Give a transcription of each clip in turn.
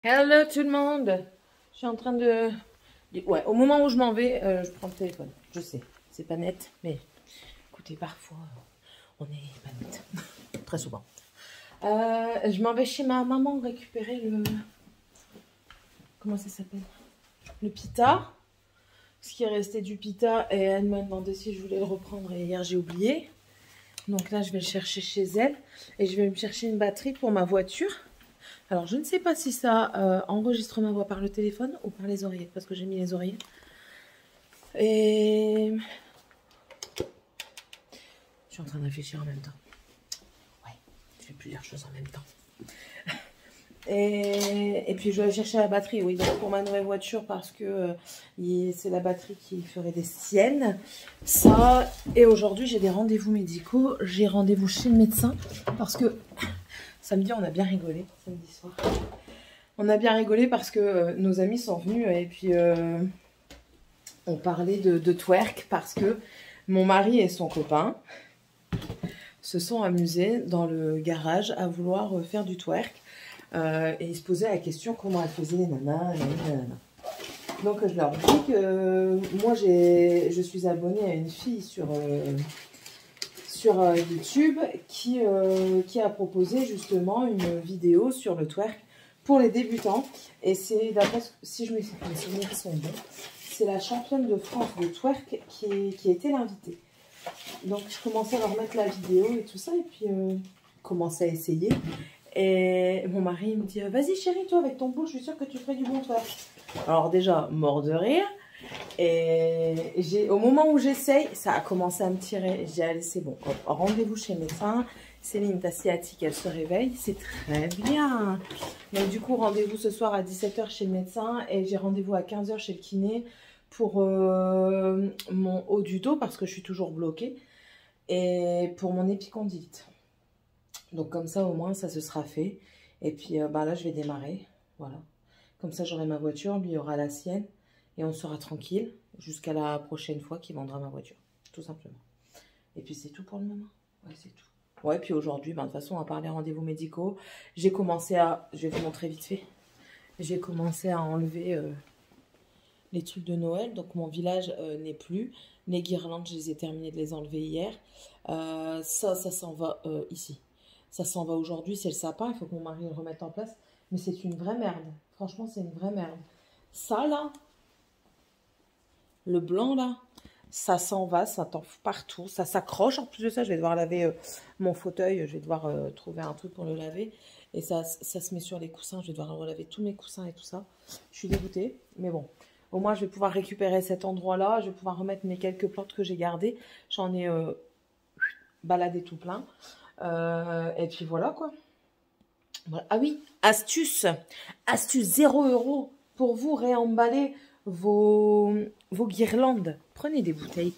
Hello tout le monde. Je suis en train de... Ouais, au moment où je m'en vais, je prends le téléphone. Je sais, c'est pas net, mais écoutez, parfois, on est pas net. Très souvent. Je m'en vais chez ma maman récupérer le... Comment ça s'appelle? Le pita. Ce qui est resté du pita, et elle m'a demandé si je voulais le reprendre, et hier j'ai oublié. Donc là, je vais le chercher chez elle, et je vais me chercher une batterie pour ma voiture. Alors, je ne sais pas si ça enregistre ma voix par le téléphone ou par les oreillettes, parce que j'ai mis les oreillettes. Et... je suis en train de réfléchir en même temps. Ouais, je fais plusieurs choses en même temps. Et puis, je vais aller chercher la batterie, oui, donc pour ma nouvelle voiture, parce que c'est la batterie qui ferait des siennes. Ça, et aujourd'hui, j'ai des rendez-vous médicaux. J'ai rendez-vous chez le médecin, parce que... samedi, on a bien rigolé, samedi soir. On a bien rigolé parce que nos amis sont venus et puis on parlait de twerk parce que mon mari et son copain se sont amusés dans le garage à vouloir faire du twerk. Et ils se posaient la question comment elles faisaient les nanas. Donc je leur dis que moi je suis abonnée à une fille sur YouTube qui a proposé justement une vidéo sur le twerk pour les débutants. Et c'est, d'après si mes souvenirs sont bons, c'est la championne de France de twerk qui était l'invitée. Donc je commençais à leur mettre la vidéo et tout ça, et puis commençais à essayer. Et mon mari me dit vas-y chérie, toi avec ton bout, je suis sûre que tu ferais du bon twerk. Alors déjà, mort de rire. Et au moment où j'essaye, ça a commencé à me tirer. J'ai dit allez c'est bon, rendez-vous chez le médecin. Céline, ta sciatique, elle se réveille, c'est très bien. Donc du coup, rendez-vous ce soir à 17 h chez le médecin. Et j'ai rendez-vous à 15 h chez le kiné pour mon haut du dos, parce que je suis toujours bloquée. Et pour mon épicondylite. Donc comme ça, au moins, ça se sera fait. Et puis bah, là, je vais démarrer. Voilà. Comme ça, j'aurai ma voiture, lui aura la sienne. Et on sera tranquille jusqu'à la prochaine fois qu'il vendra ma voiture. Tout simplement. Et puis c'est tout pour le moment. Ouais, c'est tout. Ouais, puis aujourd'hui, ben, de toute façon, à part les rendez-vous médicaux, j'ai commencé à... je vais vous montrer vite fait. J'ai commencé à enlever les trucs de Noël. Donc mon village n'est plus. Les guirlandes, je les ai terminées de les enlever hier. Ça s'en va ici. Ça s'en va aujourd'hui, c'est le sapin. Il faut que mon mari le remette en place. Mais c'est une vraie merde. Franchement, c'est une vraie merde. Ça, là... le blanc là, ça s'en va, ça tombe partout, ça s'accroche. En plus de ça, je vais devoir laver mon fauteuil, je vais devoir trouver un truc pour le laver. Et ça se met sur les coussins, je vais devoir relaver tous mes coussins et tout ça. Je suis dégoûtée, mais bon. Au moins, je vais pouvoir récupérer cet endroit-là, je vais pouvoir remettre mes quelques plantes que j'ai gardées. J'en ai baladé tout plein. Et puis voilà quoi. Voilà. Ah oui, astuce 0 € pour vous réemballer vos guirlandes. Prenez des bouteilles.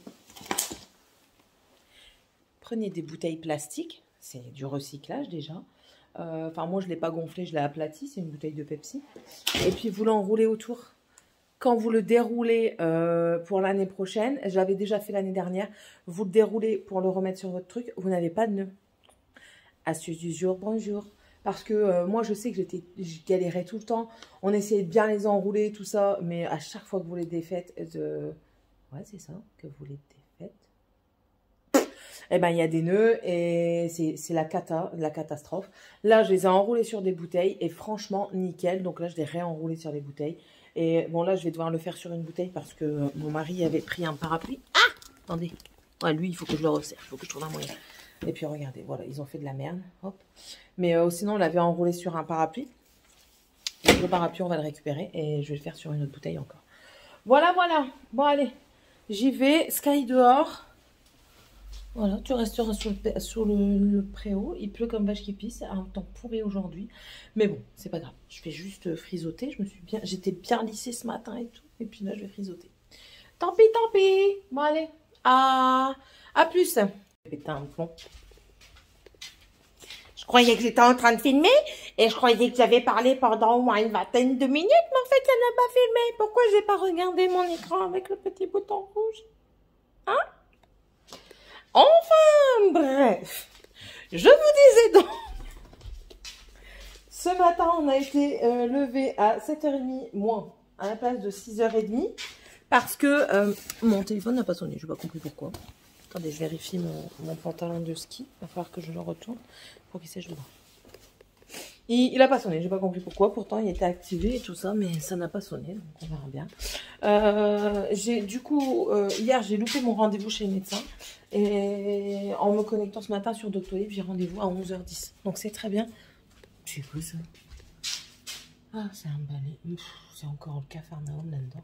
Prenez des bouteilles plastiques. C'est du recyclage déjà. Enfin, moi, je ne l'ai pas gonflé, je l'ai aplati. C'est une bouteille de Pepsi. Et puis, vous l'enroulez autour. Quand vous le déroulez pour l'année prochaine, je l'avais déjà fait l'année dernière, vous le déroulez pour le remettre sur votre truc, vous n'avez pas de nœud. Astuce du jour, bonjour. Parce que moi, je sais que je galérais tout le temps. On essayait de bien les enrouler, tout ça. Mais à chaque fois que vous les défaites, ouais, c'est ça, que vous les défaites. Eh ben, il y a des nœuds et c'est la catastrophe. Là, je les ai enroulés sur des bouteilles et franchement, nickel. Donc là, je les réenroulés sur les bouteilles. Et bon, là, je vais devoir le faire sur une bouteille parce que mon mari avait pris un parapluie. Ah! Attendez. Ouais, lui, il faut que je le resserre. Il faut que je trouve un moyen. Et puis regardez, voilà, ils ont fait de la merde. Hop. Mais sinon, on l'avait enroulé sur un parapluie. Donc, le parapluie, on va le récupérer et je vais le faire sur une autre bouteille encore. Voilà, voilà. Bon, allez, j'y vais. Sky dehors. Voilà, tu resteras sur le préau. Il pleut comme vache qui pisse. Un temps pourri aujourd'hui. Mais bon, c'est pas grave. Je vais juste frisoter. J'étais bien lissée ce matin et tout. Et puis là, je vais frisoter. Tant pis, tant pis. Bon, allez. À plus. Péter un plomb. Je croyais que j'étais en train de filmer et je croyais que j'avais parlé pendant au moins une vingtaine de minutes, mais en fait, ça n'a pas filmé. Pourquoi j'ai pas regardé mon écran avec le petit bouton rouge? Hein? Enfin, bref. Je vous disais donc, ce matin, on a été levé à 7h30 moins, à la place de 6h30. Parce que mon téléphone n'a pas sonné, je n'ai pas compris pourquoi. Attendez, je vérifie mon pantalon de ski. Il va falloir que je le retourne pour qu'il sèche dedans. Il n'a pas sonné, j'ai pas compris pourquoi. Pourtant, il était activé et tout ça, mais ça n'a pas sonné, donc on verra bien. Hier, j'ai loupé mon rendez-vous chez le médecin. Et en me connectant ce matin sur Doctolib, j'ai rendez-vous à 11h10. Donc c'est très bien. C'est quoi ça? Ah, c'est un balai. C'est encore le Capharnaüm là-dedans.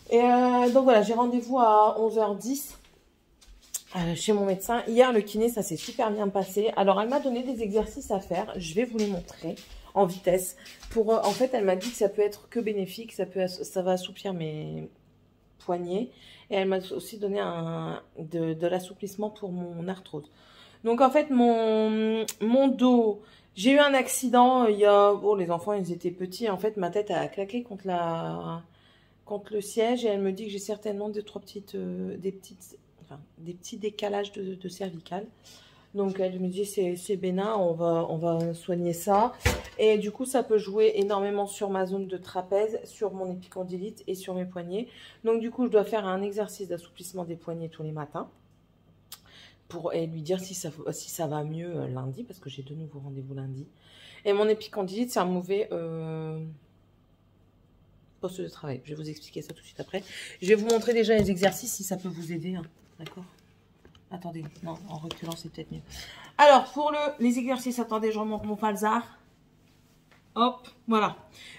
Et donc voilà, j'ai rendez-vous à 11h10 chez mon médecin. Hier, le kiné, ça s'est super bien passé. Alors, elle m'a donné des exercices à faire. Je vais vous les montrer en vitesse. En fait, elle m'a dit que ça peut être que bénéfique. Ça va assouplir mes poignets. Et elle m'a aussi donné de l'assouplissement pour mon arthrose. Donc, en fait, mon dos... J'ai eu un accident il y a... Bon, les enfants, ils étaient petits. En fait, ma tête a claqué contre le siège. Et elle me dit que j'ai certainement des petits décalages de cervicales. Donc elle me dit c'est bénin, on va soigner ça. Et du coup ça peut jouer énormément sur ma zone de trapèze, sur mon épicondylite et sur mes poignets. Donc du coup je dois faire un exercice d'assouplissement des poignets tous les matins. Et lui dire si ça va mieux lundi, parce que j'ai de nouveaux rendez-vous lundi. Et mon épicondylite, c'est un mauvais poste de travail. Je vais vous expliquer ça tout de suite après. Je vais vous montrer déjà les exercices si ça peut vous aider. Hein. D'accord? Attendez, non, en reculant, c'est peut-être mieux. Alors, pour les exercices, attendez, je remonte mon falzar. Hop, voilà.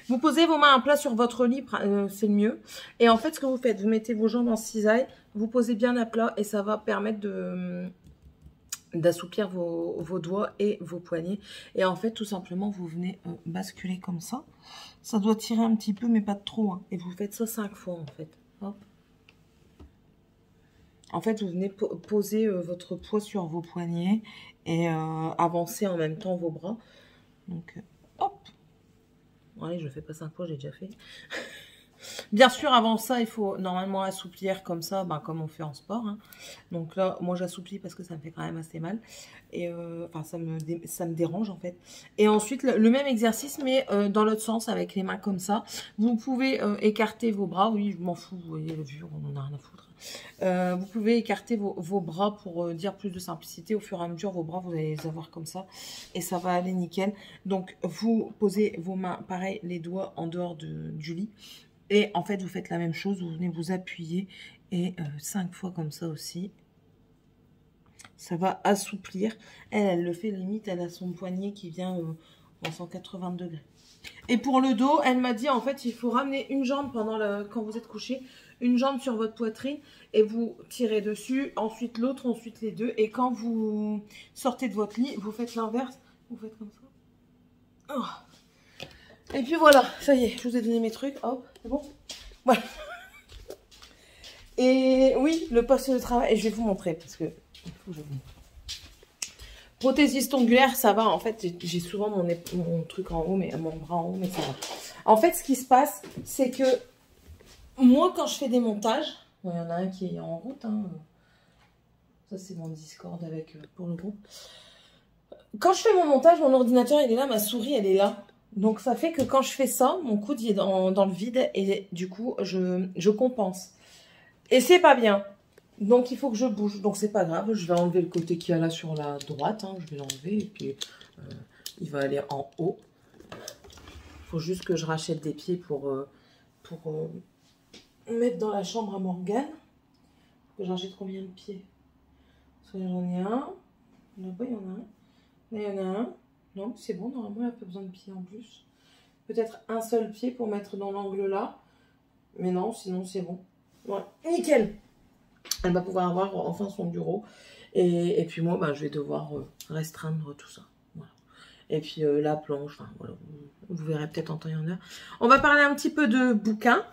Vous posez vos mains à plat sur votre lit, c'est le mieux. Et en fait, ce que vous faites, vous mettez vos jambes en cisaille, vous posez bien à plat et ça va permettre d'assouplir vos doigts et vos poignets. Et en fait, tout simplement, vous venez basculer comme ça. Ça doit tirer un petit peu, mais pas trop. Hein. Et vous faites ça 5 fois, en fait. Hop. En fait, vous venez poser votre poids sur vos poignets et avancer en même temps vos bras. Donc, hop. Bon, allez, je ne fais pas 5 fois, j'ai déjà fait. Bien sûr, avant ça, il faut normalement assouplir comme ça, comme on fait en sport. Hein. Donc là, moi, j'assouplis parce que ça me fait quand même assez mal. Et enfin, ça me dérange en fait. Et ensuite, le même exercice, mais dans l'autre sens, avec les mains comme ça. Vous pouvez écarter vos bras. Oui, je m'en fous, vous voyez, le vieux, on en a rien à foutre. Vous pouvez écarter vos bras pour dire plus de simplicité. Au fur et à mesure, vos bras, vous allez les avoir comme ça. Et ça va aller nickel. Donc, vous posez vos mains, pareil, les doigts en dehors du lit. Et en fait, vous faites la même chose. Vous venez vous appuyer. Et 5 fois comme ça aussi. Ça va assouplir. Elle le fait limite. Elle a son poignet qui vient en 180 degrés. Et pour le dos, elle m'a dit, en fait, il faut ramener une jambe quand vous êtes couché. Une jambe sur votre poitrine et vous tirez dessus, ensuite l'autre, ensuite les deux. Et quand vous sortez de votre lit, vous faites l'inverse. Vous faites comme ça. Oh. Et puis voilà, ça y est, je vous ai donné mes trucs. Hop, c'est bon. Voilà. Et oui, le poste de travail, et je vais vous montrer parce que il faut que je vous montre. Prothésiste ongulaire, ça va. En fait, j'ai souvent mon truc en haut, mon bras en haut, mais ça va. En fait, ce qui se passe, c'est que moi, quand je fais des montages, bon, il y en a un qui est en route. Hein. Ça, c'est mon Discord pour le groupe. Quand je fais mon montage, mon ordinateur, il est là, ma souris, elle est là. Donc, ça fait que quand je fais ça, mon coude, il est dans le vide. Et du coup, je compense. Et c'est pas bien. Donc, il faut que je bouge. Donc, c'est pas grave. Je vais enlever le côté qu'il y a là sur la droite. Hein. Je vais l'enlever. Et puis, il va aller en haut. Il faut juste que je rachète des pieds pour mettre dans la chambre à Morgane. Que j'en jette combien de pieds? Soit j'en ai un. Là-bas, il y en a un. Là, il y en a un. Non, c'est bon. Normalement, il n'y a pas besoin de pieds en plus. Peut-être un seul pied pour mettre dans l'angle là. Mais non, sinon, c'est bon. Voilà. Nickel. Elle va pouvoir avoir enfin son bureau. Et puis moi, je vais devoir restreindre tout ça. Voilà. Et puis la planche. Enfin, voilà. Vous verrez peut-être en temps et en heure. On va parler un petit peu de bouquins.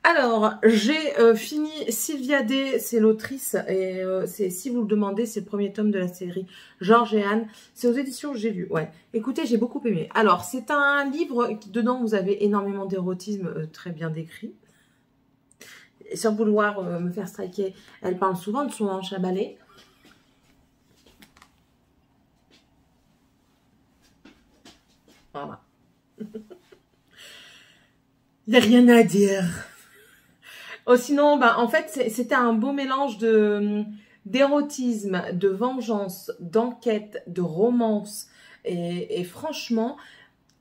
Alors, j'ai fini Sylvia Day, c'est l'autrice, et si vous le demandez, c'est le premier tome de la série Georges et Anne. C'est aux éditions J'ai lu, ouais. Écoutez, j'ai beaucoup aimé. Alors, c'est un livre, dedans vous avez énormément d'érotisme très bien décrit. Sans vouloir me faire striker, elle parle souvent de son hanche à balai. Voilà. Il n'y a rien à dire. Oh, sinon, bah, en fait, c'était un beau mélange d'érotisme, de vengeance, d'enquête, de romance. Et franchement,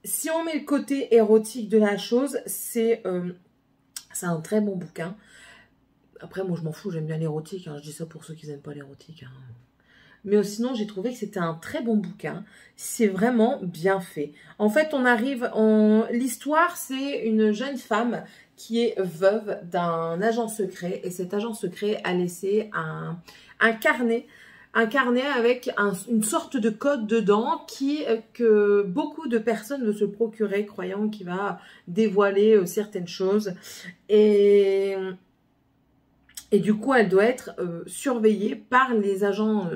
si on met le côté érotique de la chose, c'est un très bon bouquin. Après, moi, je m'en fous, j'aime bien l'érotique. Hein. Je dis ça pour ceux qui n'aiment pas l'érotique. Hein. Mais sinon, j'ai trouvé que c'était un très bon bouquin. C'est vraiment bien fait. En fait, l'histoire, c'est une jeune femme qui est veuve d'un agent secret. Et cet agent secret a laissé un carnet avec une sorte de code dedans que beaucoup de personnes veulent se procurer, croyant qu'il va dévoiler certaines choses. Et du coup, elle doit être surveillée par les agents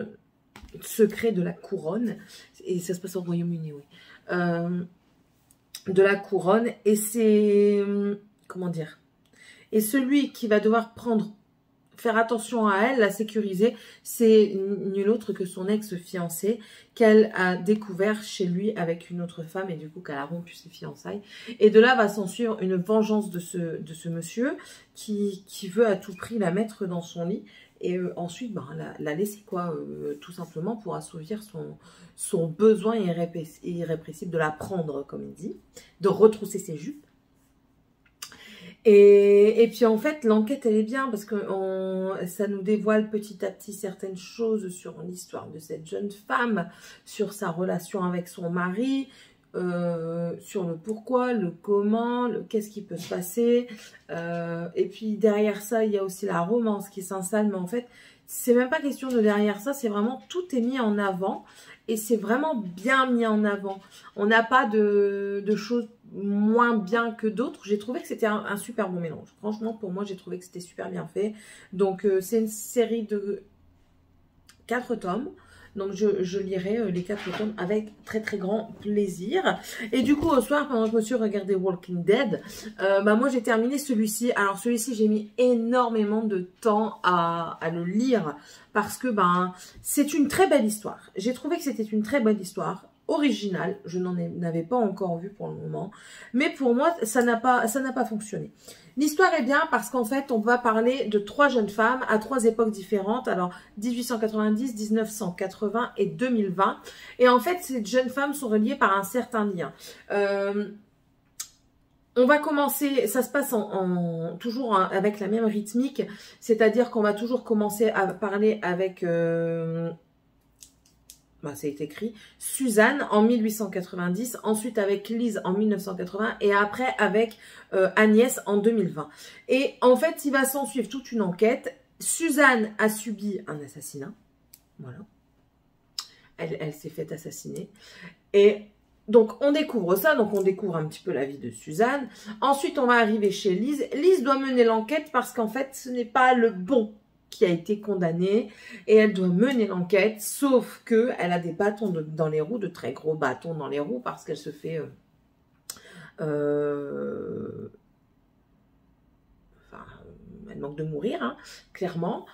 secrets de la couronne. Et ça se passe au Royaume-Uni, oui. De la couronne. Et c'est... comment dire? Et celui qui va devoir faire attention à elle, la sécuriser, c'est nul autre que son ex-fiancé qu'elle a découvert chez lui avec une autre femme et du coup qu'elle a rompu ses fiançailles. Et de là va s'ensuivre une vengeance de ce monsieur qui veut à tout prix la mettre dans son lit et ensuite ben, la laisser quoi, tout simplement pour assouvir son besoin irrépressible de la prendre comme il dit, de retrousser ses jupes. Et puis en fait, l'enquête, elle est bien parce que ça nous dévoile petit à petit certaines choses sur l'histoire de cette jeune femme, sur sa relation avec son mari, sur le pourquoi, le comment, qu'est-ce qui peut se passer. Et puis derrière ça, il y a aussi la romance qui s'installe. Mais en fait, c'est même pas question de derrière ça, c'est vraiment tout est mis en avant. Et c'est vraiment bien mis en avant. On n'a pas de choses moins bien que d'autres. J'ai trouvé que c'était un super bon mélange. Franchement, pour moi, j'ai trouvé que c'était super bien fait. Donc, c'est une série de 4 tomes. Donc, je lirai les 4 tomes avec très très grand plaisir. Et du coup, au soir, pendant que je me suis regardé Walking Dead, bah, moi, j'ai terminé celui-ci. Alors, celui-ci, j'ai mis énormément de temps à le lire parce que ben, c'est une très belle histoire. J'ai trouvé que c'était une très bonne histoire. Originale, je n'en avais pas encore vu pour le moment, mais pour moi ça n'a pas fonctionné. L'histoire est bien parce qu'en fait on va parler de 3 jeunes femmes à 3 époques différentes, alors 1890, 1980 et 2020, et en fait ces jeunes femmes sont reliées par un certain lien. On va commencer, ça se passe toujours avec la même rythmique, c'est-à-dire qu'on va toujours commencer à parler avec... bah, c'est écrit, Suzanne en 1890, ensuite avec Lise en 1980 et après avec Agnès en 2020. Et en fait, il va s'en suivre toute une enquête. Suzanne a subi un assassinat. Voilà. Elle s'est fait assassiner. Et donc, on découvre ça. Donc, on découvre un petit peu la vie de Suzanne. Ensuite, on va arriver chez Lise. Lise doit mener l'enquête parce qu'en fait, ce n'est pas le bon qui a été condamnée et elle doit mener l'enquête, sauf que elle a des bâtons dans les roues, de très gros bâtons dans les roues parce qu'elle se fait enfin, elle manque de mourir, hein, clairement.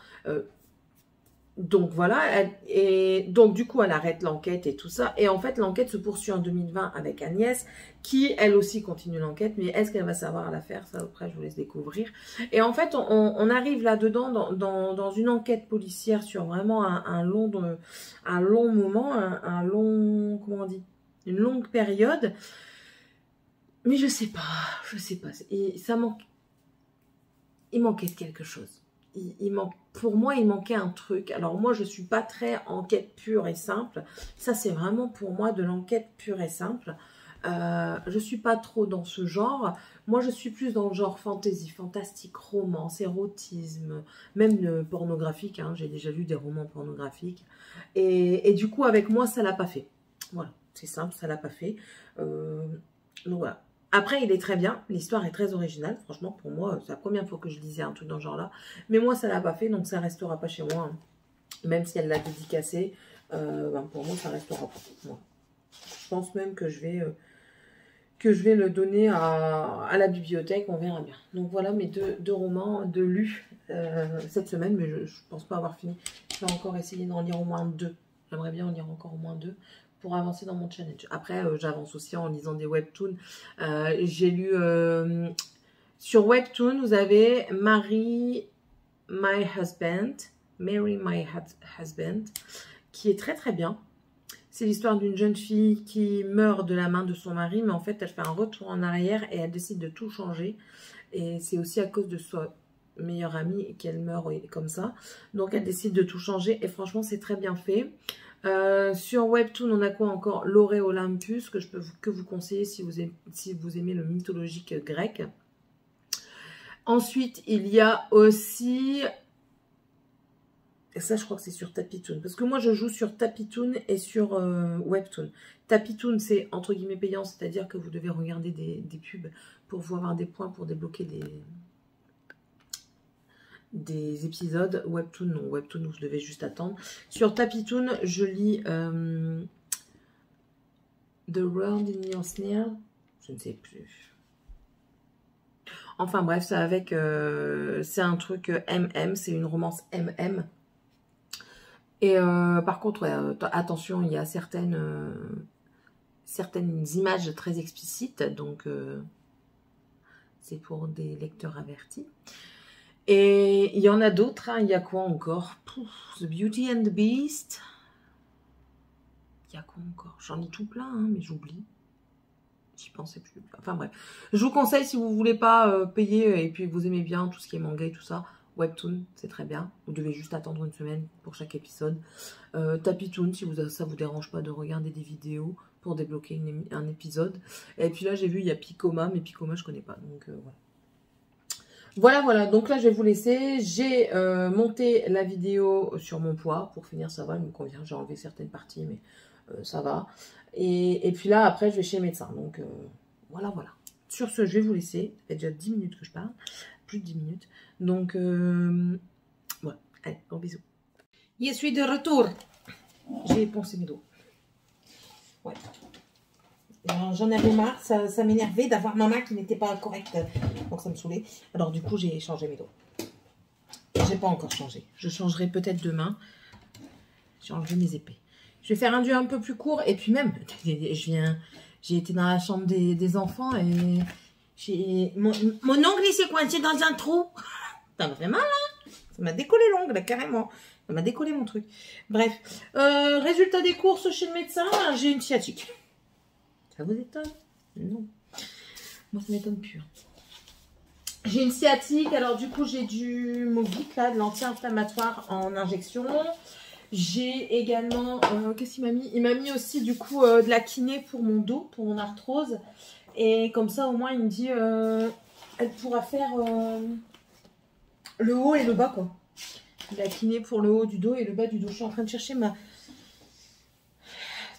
Donc voilà, et donc du coup elle arrête l'enquête et tout ça, et en fait l'enquête se poursuit en 2020 avec Agnès, qui elle aussi continue l'enquête, mais est-ce qu'elle va savoir la faire, ça après je vous laisse découvrir. Et en fait on arrive là-dedans dans une enquête policière sur vraiment un long moment, un long, comment on dit, une longue période, mais je sais pas, et ça manque, il manquait de quelque chose. Pour moi, il manquait un truc. Alors moi, je ne suis pas très enquête pure et simple. Ça, c'est vraiment pour moi de l'enquête pure et simple. Je ne suis pas trop dans ce genre. Moi, je suis plus dans le genre fantasy, fantastique, romance, érotisme, même pornographique. Hein. J'ai déjà lu des romans pornographiques. Et du coup, avec moi, ça ne l'a pas fait. Voilà, c'est simple, ça ne l'a pas fait. Donc voilà. Après, il est très bien, l'histoire est très originale, franchement, pour moi, c'est la première fois que je lisais un truc dans ce genre-là, mais moi, ça ne l'a pas fait, donc ça ne restera pas chez moi, hein. Même si elle l'a dédicacé, ben pour moi, ça ne restera pas. Moi. Je pense même que je vais le donner à la bibliothèque, on verra bien. Donc voilà mes deux romans de lus cette semaine, mais je ne pense pas avoir fini. Je vais encore essayer d'en lire au moins 2. J'aimerais bien en lire encore au moins 2 pour avancer dans mon challenge. Après, j'avance aussi en lisant des webtoons. J'ai lu... sur Webtoon, vous avez Marry My Husband, qui est très très bien. C'est l'histoire d'une jeune fille qui meurt de la main de son mari, mais en fait, elle fait un retour en arrière et elle décide de tout changer. Et c'est aussi à cause de sa meilleure amie qu'elle meurt comme ça. Donc, elle décide de tout changer et franchement, c'est très bien fait. Sur Webtoon, on a quoi encore? L'Oré Olympus, que je peux que vous conseiller si vous aimez le mythologique grec. Ensuite, il y a aussi... Et ça, je crois que c'est sur Tapitoon. Parce que moi, je joue sur Tapitoon et sur Webtoon. Tapitoon, c'est entre guillemets payant. C'est-à-dire que vous devez regarder des pubs pour vous avoir des points pour débloquer des épisodes. Webtoon, non. Webtoon, vous devez juste attendre. Sur Tapitoon, je lis The World in Your Snare. Je ne sais plus. Enfin bref, c'est avec... c'est un truc MM. C'est une romance MM. Et par contre, ouais, attention, il y a certaines images très explicites, donc c'est pour des lecteurs avertis. Et il y en a d'autres, hein, il y a quoi encore? The Beauty and the Beast. Il y a quoi encore? J'en ai tout plein, hein, mais j'oublie. J'y pensais plus. Enfin bref, je vous conseille si vous voulez pas payer et puis vous aimez bien tout ce qui est manga et tout ça. Webtoon, c'est très bien. Vous devez juste attendre une semaine pour chaque épisode. Tapitoon, si ça vous dérange pas de regarder des vidéos pour débloquer un épisode. Et puis là, j'ai vu, il y a Picoma, mais Picoma, je connais pas. Donc, voilà. Voilà. Donc là, je vais vous laisser. J'ai monté la vidéo sur mon poids. Pour finir, ça va, il me convient. J'ai enlevé certaines parties, mais ça va. Et puis là, après, je vais chez le médecin. Donc, voilà. Sur ce, je vais vous laisser. Ça fait déjà 10 minutes que je parle. Plus de 10 minutes. Donc, voilà. Allez, gros bisous. Je suis de retour. J'ai poncé mes dos. Ouais. J'en avais marre. Ça m'énervait d'avoir ma main qui n'était pas correcte. Donc, ça me saoulait. Alors, du coup, j'ai changé mes dos. J'ai pas encore changé. Je changerai peut-être demain. J'ai enlevé mes épées. Je vais faire un duo un peu plus court. Et puis même, j'ai été dans la chambre des enfants et... Mon ongle il s'est coincé dans un trou. Ça m'a fait mal, hein. Ça m'a décollé l'ongle, carrément. Ça m'a décollé mon truc. Bref. Résultat des courses chez le médecin, j'ai une sciatique. Ça vous étonne? Non. Moi, ça m'étonne plus. J'ai une sciatique. Alors, du coup, j'ai du Movic, là, de l'anti-inflammatoire en injection. J'ai également... qu'est-ce qu'il m'a mis? Il m'a mis aussi, du coup, de la kiné pour mon dos, pour mon arthrose. Et comme ça, au moins, il me dit, elle pourra faire le haut et le bas, quoi. La kiné pour le haut du dos et le bas du dos. Je suis en train de chercher ma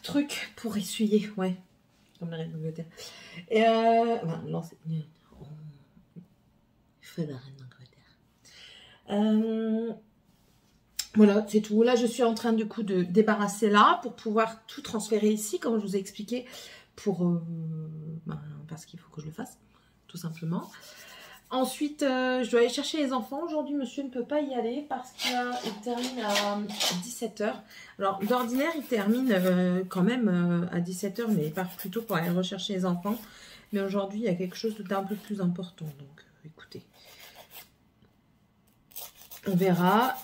truc pour essuyer, ouais. Comme la reine d'Angleterre. Et enfin, non, c'est... Fait la reine d'Angleterre. Voilà, c'est tout. Là, je suis en train, du coup, de débarrasser là pour pouvoir tout transférer ici, comme je vous ai expliqué, pour... parce qu'il faut que je le fasse, tout simplement. Ensuite, je dois aller chercher les enfants. Aujourd'hui, monsieur ne peut pas y aller parce qu'il termine à 17 h. Alors, d'ordinaire, il termine quand même à 17 h, mais il part plutôt pour aller rechercher les enfants. Mais aujourd'hui, il y a quelque chose d'un peu plus important. Donc, écoutez, on verra.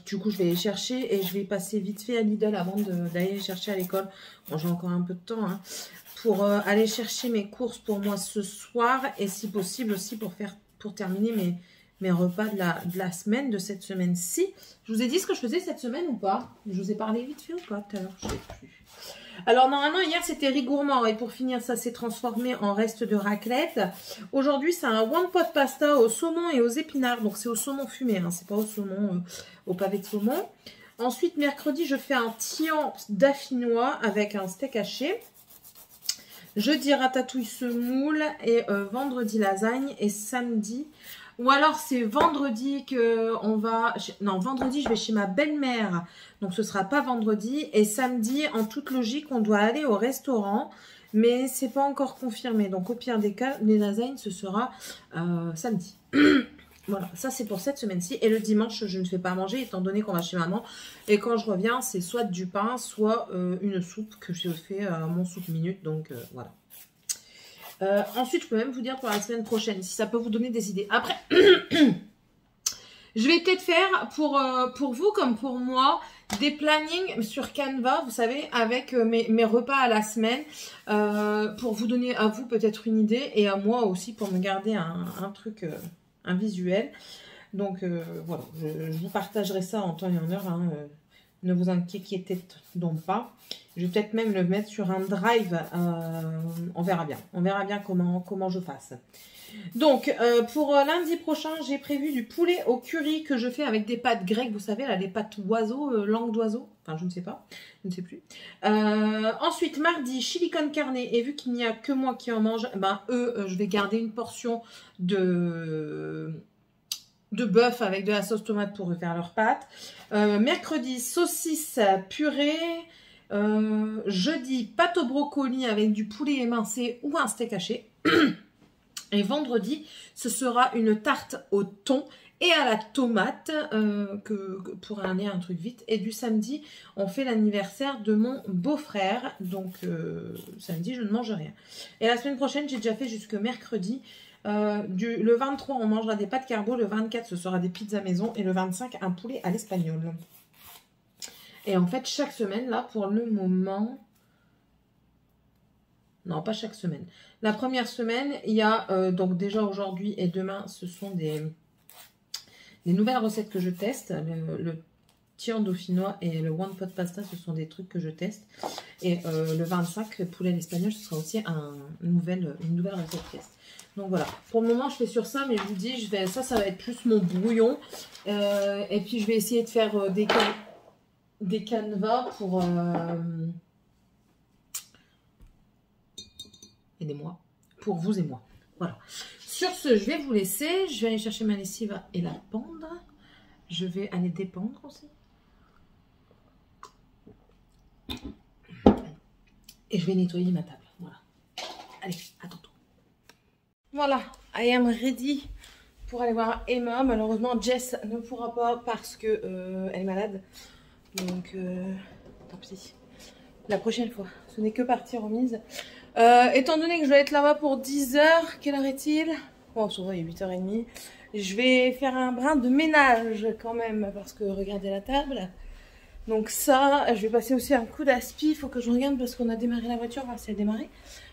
Du coup, je vais les chercher et je vais passer vite fait à Lidl avant d'aller les chercher à l'école. Bon, j'ai encore un peu de temps, hein, pour aller chercher mes courses pour moi ce soir et si possible aussi pour terminer mes repas de la semaine, de cette semaine-ci. Je vous ai dit ce que je faisais cette semaine ou pas? Je vous ai parlé vite fait ou pas tout à l'heure? Je sais plus. Alors normalement hier c'était riz gourmand et pour finir ça s'est transformé en reste de raclette. Aujourd'hui c'est un one pot pasta au saumon et aux épinards. Donc c'est au saumon fumé, hein, c'est pas au saumon, au pavé de saumon. Ensuite mercredi je fais un tian dauphinois avec un steak haché. Jeudi, ratatouille semoule et vendredi, lasagne. Et samedi, ou alors c'est vendredi que on va... Non, vendredi, je vais chez ma belle-mère. Donc, ce sera pas vendredi. Et samedi, en toute logique, on doit aller au restaurant. Mais c'est pas encore confirmé. Donc, au pire des cas, les lasagnes, ce sera samedi. Voilà, ça c'est pour cette semaine-ci. Et le dimanche, je ne fais pas manger étant donné qu'on va chez maman. Et quand je reviens, c'est soit du pain, soit une soupe que je fais à mon soupe minute. Donc voilà. Ensuite, je peux même vous dire pour la semaine prochaine, si ça peut vous donner des idées. Après, je vais peut-être faire pour vous comme pour moi des plannings sur Canva, vous savez, avec mes repas à la semaine, pour vous donner à vous peut-être une idée et à moi aussi pour me garder un truc, un visuel. Donc voilà, je vous partagerai ça en temps et en heure, hein, ne vous inquiétez donc pas. Je vais peut-être même le mettre sur un drive, on verra bien comment je fasse. Donc, pour lundi prochain, j'ai prévu du poulet au curry que je fais avec des pâtes grecques, vous savez, là, les pâtes oiseaux, langue d'oiseau. Enfin, je ne sais pas, je ne sais plus. Ensuite, mardi, chili con carne. Et vu qu'il n'y a que moi qui en mange, ben, je vais garder une portion de bœuf avec de la sauce tomate pour refaire leurs pâtes. Mercredi, saucisse purée. Jeudi, pâte au brocoli avec du poulet émincé ou un steak haché. Et vendredi, ce sera une tarte au thon et à la tomate pour aller un truc vite. Et du samedi, on fait l'anniversaire de mon beau-frère. Donc, samedi, je ne mange rien. Et la semaine prochaine, j'ai déjà fait jusque mercredi. Le 23, on mangera des pâtes carbo. Le 24, ce sera des pizzas maison. Et le 25, un poulet à l'espagnol. Et en fait, chaque semaine, là, pour le moment... Non, pas chaque semaine. La première semaine, il y a donc déjà aujourd'hui et demain, ce sont des nouvelles recettes que je teste. Le tian dauphinois et le one pot pasta, ce sont des trucs que je teste. Et le 25, le poulet à l'espagnol, ce sera aussi une nouvelle recette test. Donc voilà, pour le moment, je fais sur ça, mais je vous dis, ça va être plus mon brouillon. Et puis, je vais essayer de faire des canevas pour... aidez-moi, pour vous et moi. Voilà. Sur ce, je vais vous laisser. Je vais aller chercher ma lessive et la pendre. Je vais aller dépendre aussi. Et je vais nettoyer ma table. Voilà. Allez, à tantôt. Voilà, I am ready pour aller voir Emma. Malheureusement, Jess ne pourra pas parce que elle est malade. Donc, tant pis. La prochaine fois. Ce n'est que partie remise. Étant donné que je vais être là-bas pour 10 h, quelle heure est-il? Bon, souvent il est 8 h 30. Je vais faire un brin de ménage quand même, parce que regardez la table. Donc ça, je vais passer aussi un coup d'aspi. Il faut que je regarde parce qu'on a démarré la voiture. Enfin, c'est démarré.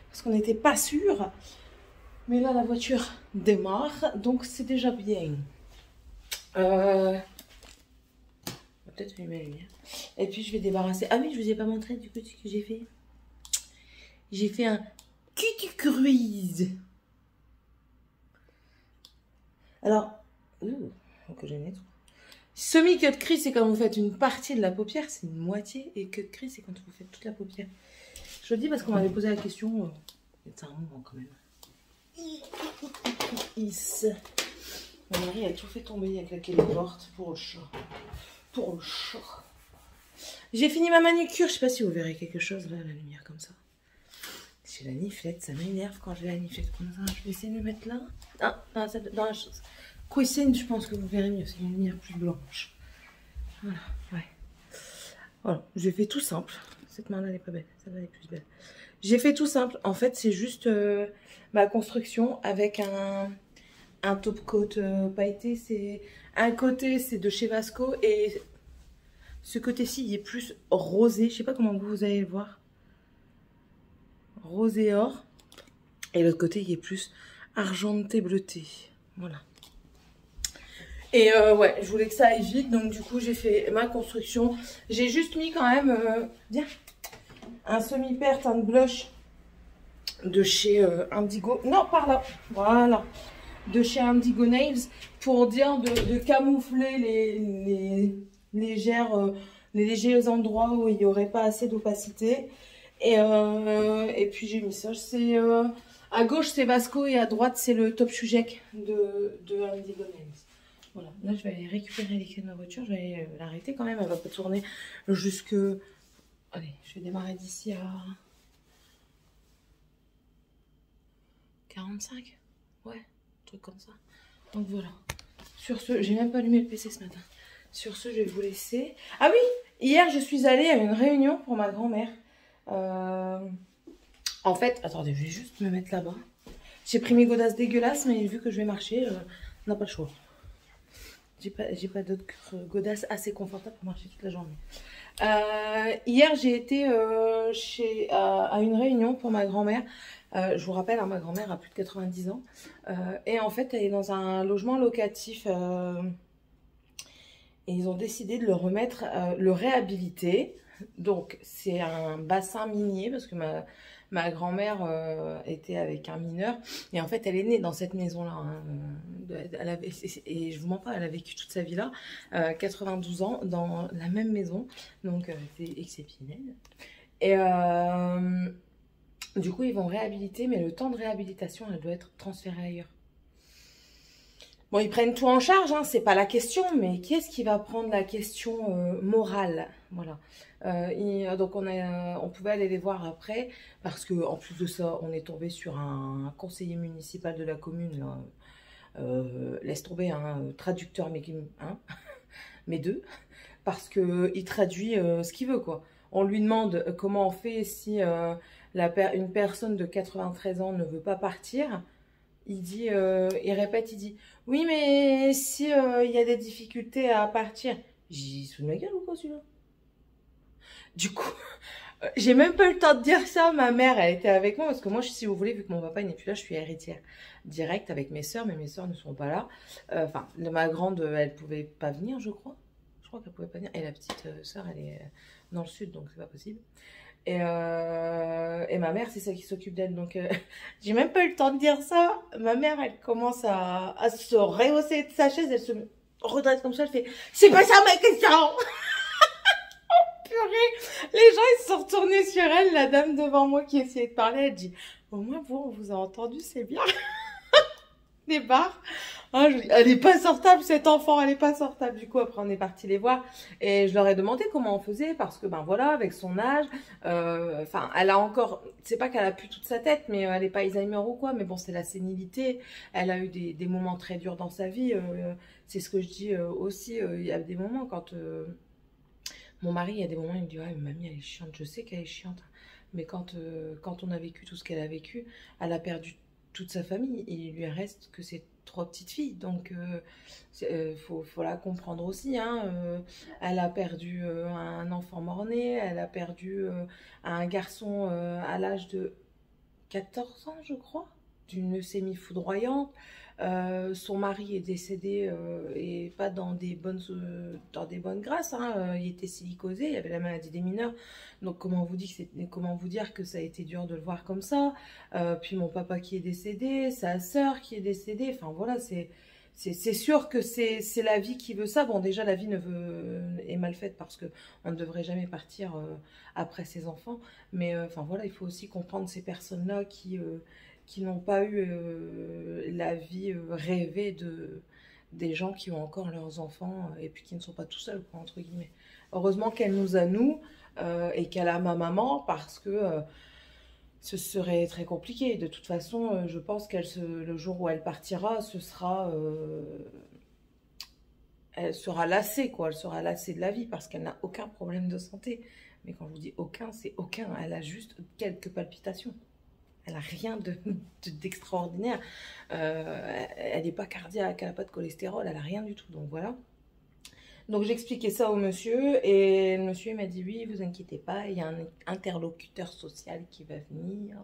Parce qu'on n'était pas sûr. Mais là, la voiture démarre. Donc c'est déjà bien. On va peut-être allumer la lumière. Et puis je vais débarrasser. Ah oui, je vous ai pas montré du coup ce que j'ai fait. J'ai fait un cuticruise. Alors, faut que je mette. Semi-cut crease, c'est quand vous faites une partie de la paupière, c'est une moitié. Et cut crease, c'est quand vous faites toute la paupière. Je le dis parce qu'on m'avait posé la question. C'est un moment quand même. Mon mari a tout fait tomber, il a claqué les portes pour le chat. Pour le chat. J'ai fini ma manucure. Je sais pas si vous verrez quelque chose là, la lumière comme ça. J'ai la niflette, ça m'énerve quand j'ai la niflette comme ça. Je vais essayer de me mettre là. Ah, dans la chose. Cuisine, je pense que vous verrez mieux. C'est une lumière plus blanche. Voilà, ouais. Voilà, j'ai fait tout simple. Cette main-là, elle n'est pas belle. Celle-là, elle est plus belle. J'ai fait tout simple. En fait, c'est juste ma construction avec un top coat pailleté. C'est un côté, c'est de chez Vasco. Et ce côté-ci, il est plus rosé. Je sais pas comment vous allez le voir. Rose et or. Et l'autre côté, il est plus argenté bleuté. Voilà. Et ouais, je voulais que ça aille vite. Donc du coup, j'ai fait ma construction. J'ai juste mis quand même, bien, un semi-perte, un blush de chez Indigo. Non, par là. Voilà. De chez Indigo Nails. Pour dire de camoufler les légers endroits où il n'y aurait pas assez d'opacité. Et puis j'ai mis ça. C'est à gauche c'est Vasco et à droite c'est le Top Shoe de Indigo Nails. Voilà, là je vais aller récupérer les clés de ma voiture. Je vais l'arrêter quand même. Elle va pas tourner jusque. Allez, je vais démarrer d'ici à 45. Ouais, un truc comme ça. Donc voilà. Sur ce, j'ai même pas allumé le PC ce matin. Sur ce, je vais vous laisser. Ah oui, hier, je suis allée à une réunion pour ma grand-mère. En fait, attendez, je vais juste me mettre là-bas. J'ai pris mes godasses dégueulasses, mais vu que je vais marcher, on n'a pas le choix. J'ai pas d'autres godasses assez confortables pour marcher toute la journée. Hier, j'ai été à une réunion pour ma grand-mère. Je vous rappelle, hein, ma grand-mère a plus de 90 ans. Et en fait, elle est dans un logement locatif. Et ils ont décidé de le remettre, le réhabiliter. Donc, c'est un bassin minier parce que ma grand-mère était avec un mineur. Et en fait, elle est née dans cette maison-là. Hein. Et je vous mens pas, elle a vécu toute sa vie là, 92 ans, dans la même maison. Donc, c'est exceptionnel. Et du coup, ils vont réhabiliter, mais le temps de réhabilitation, elle doit être transférée ailleurs. Bon, ils prennent tout en charge, hein, c'est pas la question, mais qui est-ce qui va prendre la question morale? Voilà. Donc on pouvait aller les voir après, parce que en plus de ça, on est tombé sur un conseiller municipal de la commune, là, laisse tomber, hein, traducteur, hein, mais deux, parce que il traduit ce qu'il veut, quoi. On lui demande comment on fait si une personne de 93 ans ne veut pas partir. Il dit, il répète, il dit, oui, mais si il y a des difficultés à partir, j'y sous de ma gueule ou quoi celui-là? Du coup, j'ai même pas eu le temps de dire ça. Ma mère, elle était avec moi parce que moi, si vous voulez, vu que mon papa n'est plus là, je suis héritière directe avec mes sœurs, mais mes sœurs ne sont pas là. Enfin, ma grande, elle pouvait pas venir, je crois. Je crois qu'elle pouvait pas venir. Et la petite sœur, elle est dans le sud, donc c'est pas possible. Et ma mère, c'est celle qui s'occupe d'elle. Donc, j'ai même pas eu le temps de dire ça. Ma mère, elle commence à se rehausser de sa chaise. Elle se redresse comme ça. Elle fait « C'est pas ça ma question !» Oh purée. Les gens, ils se sont retournés sur elle. La dame devant moi qui essayait de parler, elle dit « Au moins, vous, on vous a entendu, c'est bien. » Des barres. Hein, elle est pas sortable cette enfant, elle est pas sortable. Du coup après on est parti les voir et je leur ai demandé comment on faisait parce que ben voilà avec son âge, enfin elle a encore, c'est pas qu'elle a plus toute sa tête mais elle est pas Alzheimer ou quoi, mais bon c'est la sénilité. Elle a eu des moments très durs dans sa vie. C'est ce que je dis aussi. Il y a des moments quand mon mari, il y a des moments il me dit ouais mamie elle est chiante. Je sais qu'elle est chiante, mais quand on a vécu tout ce qu'elle a vécu, elle a perdu toute sa famille et il lui reste que ses 3 petites filles, donc faut la comprendre aussi, hein. Elle a perdu un enfant mort-né, elle a perdu un garçon à l'âge de 14 ans je crois, d'une leucémie foudroyante. Son mari est décédé et pas dans des bonnes grâces, hein. Il était silicosé, il avait la maladie des mineurs, donc comment vous dire que ça a été dur de le voir comme ça. Puis mon papa qui est décédé, sa sœur qui est décédée, enfin voilà, c'est sûr que c'est la vie qui veut ça. Bon déjà la vie est mal faite parce que on ne devrait jamais partir après ses enfants, mais enfin voilà, il faut aussi comprendre ces personnes là qui n'ont pas eu la vie rêvée des gens qui ont encore leurs enfants et puis qui ne sont pas tout seuls, quoi, entre guillemets. Heureusement qu'elle nous a, nous, et qu'elle a ma maman, parce que ce serait très compliqué. De toute façon, je pense le jour où elle partira, elle sera lassée, quoi. Elle sera lassée de la vie parce qu'elle n'a aucun problème de santé. Mais quand je vous dis aucun, c'est aucun. Elle a juste quelques palpitations. Elle n'a rien d'extraordinaire. Elle n'est pas cardiaque, elle n'a pas de cholestérol, elle n'a rien du tout. Donc voilà. Donc j'expliquais ça au monsieur et le monsieur m'a dit oui, vous inquiétez pas, il y a un interlocuteur social qui va venir.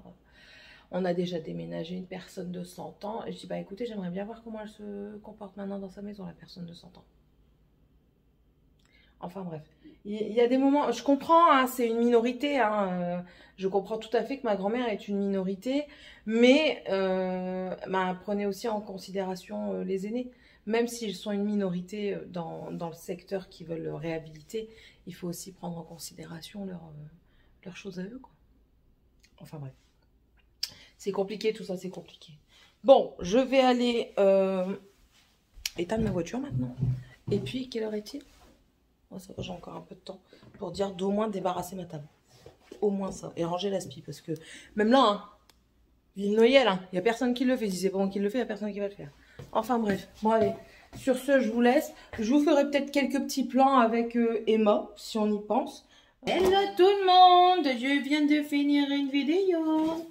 On a déjà déménagé une personne de 100 ans. Et je dis bah écoutez, j'aimerais bien voir comment elle se comporte maintenant dans sa maison, la personne de 100 ans. Enfin bref, il y a des moments, je comprends, hein, c'est une minorité, hein, je comprends tout à fait que ma grand-mère est une minorité, mais prenez aussi en considération les aînés. Même s'ils sont une minorité dans le secteur qui veulent le réhabiliter, il faut aussi prendre en considération leurs choses à eux, quoi. Enfin bref, c'est compliqué, tout ça c'est compliqué. Bon, je vais aller éteindre ma voiture maintenant. Et puis, quelle heure est-il? J'ai encore un peu de temps pour dire d'au moins débarrasser ma table. Au moins ça. Et ranger l'aspi. Parce que même là, hein, vive Noël, hein, il n'y a personne qui le fait. Si c'est pas moi qui le fais, il n'y a personne qui va le faire. Enfin bref. Bon allez. Sur ce, je vous laisse. Je vous ferai peut-être quelques petits plans avec Emma, si on y pense. Hello tout le monde, je viens de finir une vidéo.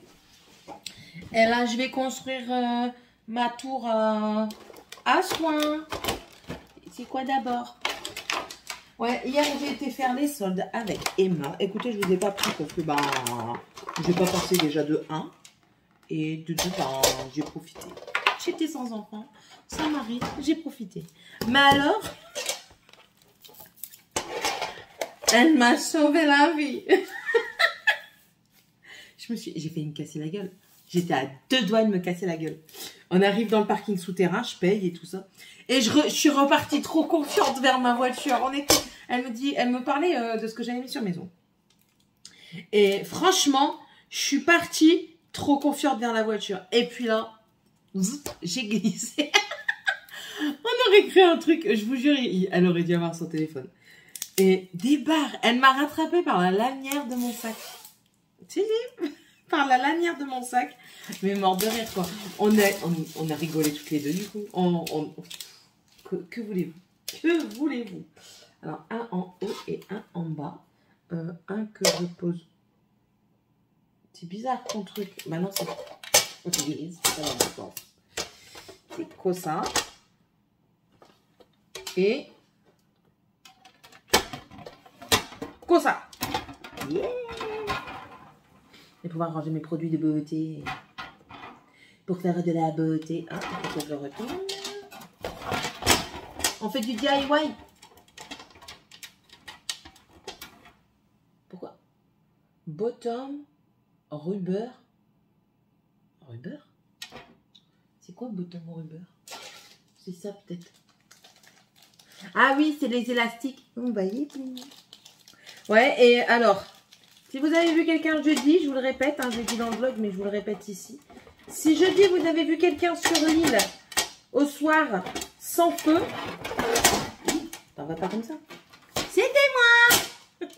Et là, je vais construire ma tour à soins. C'est quoi d'abord? Ouais, hier, j'ai été faire les soldes avec Emma. Écoutez, je vous ai pas pris parce que, j'ai pas passé déjà de 1. Et de 2, j'ai profité. J'étais sans enfant, sans mari, j'ai profité. Mais alors, elle m'a sauvé la vie. J'ai fait me casser la gueule. J'étais à 2 doigts de me casser la gueule. On arrive dans le parking souterrain, je paye et tout ça. Et je suis repartie trop confiante vers ma voiture. Elle me parlait de ce que j'avais mis sur maison. Et franchement, je suis partie trop confiante vers la voiture. Et puis là, j'ai glissé. On aurait cru un truc, je vous jure, elle aurait dû avoir son téléphone. Et des barres, elle m'a rattrapée par la lanière de mon sac. Si, par la lanière de mon sac. Mais mort de rire, quoi. On a rigolé toutes les deux, du coup. Que voulez-vous? Que voulez-vous? Alors, un en haut et un en bas. Un que je pose. C'est bizarre ton truc. Maintenant, c'est... C'est quoi ça? Et... quoi ça? Yeah! Et pouvoir ranger mes produits de beauté. Pour faire de la beauté. Ah, il faut que je le retourne. On fait du DIY. Pourquoi? Bottom rubber. Rubber? C'est quoi bottom rubber? C'est ça peut-être. Ah oui, c'est les élastiques. Vous voyez? Ouais, et alors, si vous avez vu quelqu'un jeudi, je vous le répète, hein, j'ai dit dans le vlog, mais je vous le répète ici. Si jeudi, vous avez vu quelqu'un sur l'île au soir sans feu, on va pas comme ça. C'était moi.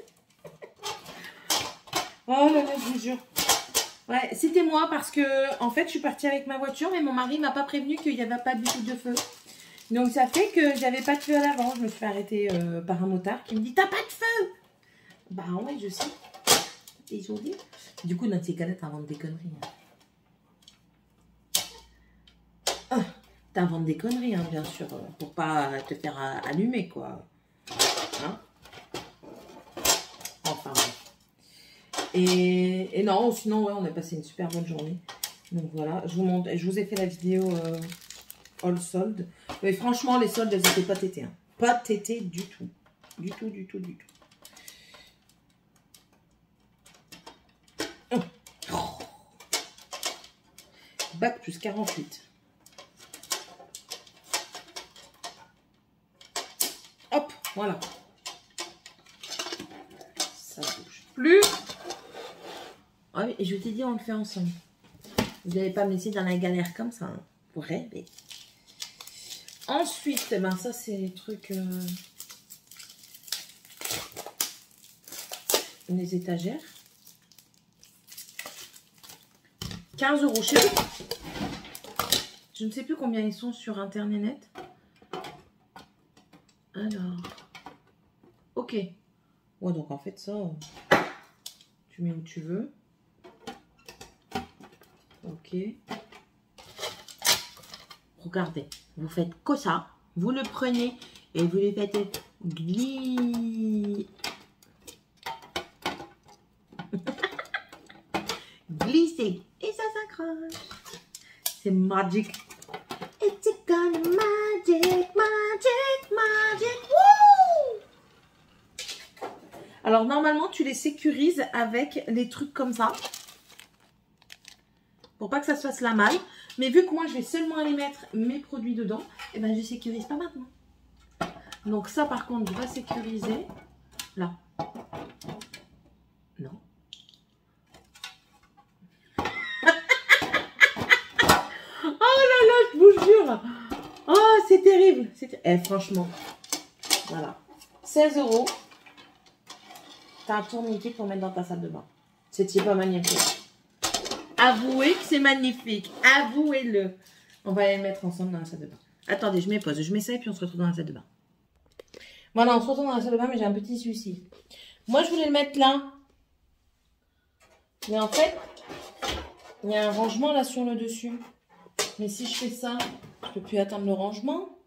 Oh là là, je vous jure. Ouais, c'était moi parce que, en fait, je suis partie avec ma voiture, mais mon mari m'a pas prévenu qu'il n'y avait pas du tout de feu. Donc, ça fait que j'avais pas de feu à l'avant. Je me suis fait arrêter par un motard qui me dit, t'as pas de feu? Bah ouais, je sais. Désolée. Du coup, dans ces cas-là, t'inventes des conneries. Hein. T'inventes des conneries, hein, bien sûr, pour pas te faire allumer, quoi. Hein? Enfin, et non, sinon, ouais, on a passé une super bonne journée. Donc voilà, je vous montre, je vous ai fait la vidéo all sold. Mais franchement, les soldes, elles n'étaient pas tétées. Hein. Pas tétées du tout. Du tout, du tout, du tout. Oh. Bac plus 48. Hop, voilà. Ça bouge plus. Ah oui, et je t'ai dit, on le fait ensemble. Vous n'allez pas me laisser dans la galère comme ça. Hein, pour rêver. Ensuite, ben ça, c'est les trucs... les étagères. 15 €. Je ne sais plus combien ils sont sur Internet. Alors... ok. Ouais, donc en fait, ça... tu mets où tu veux. Ok. Regardez. Vous faites que ça. Vous le prenez et vous le faites glisser. Et ça s'accroche. C'est magique. It's gonna magic, magic, magic. Woo! Alors, normalement, tu les sécurises avec les trucs comme ça. Pour pas que ça se fasse la malle. Mais vu que moi, je vais seulement aller mettre mes produits dedans, et ben, je sécurise pas maintenant. Donc ça, par contre, je vais sécuriser. Là. Non. Oh là là, je vous jure. Oh, c'est terrible. Eh, franchement. Voilà. 16 €. T'as un tourniquet pour mettre dans ta salle de bain. C'est pas magnifique. Avouez que c'est magnifique. Avouez-le. On va les mettre ensemble dans la salle de bain. Attendez, je mets pause. Je mets ça et puis on se retrouve dans la salle de bain. Voilà, on se retrouve dans la salle de bain, mais j'ai un petit souci. Moi, je voulais le mettre là. Mais en fait, il y a un rangement là sur le dessus. Mais si je fais ça, je peux plus atteindre le rangement.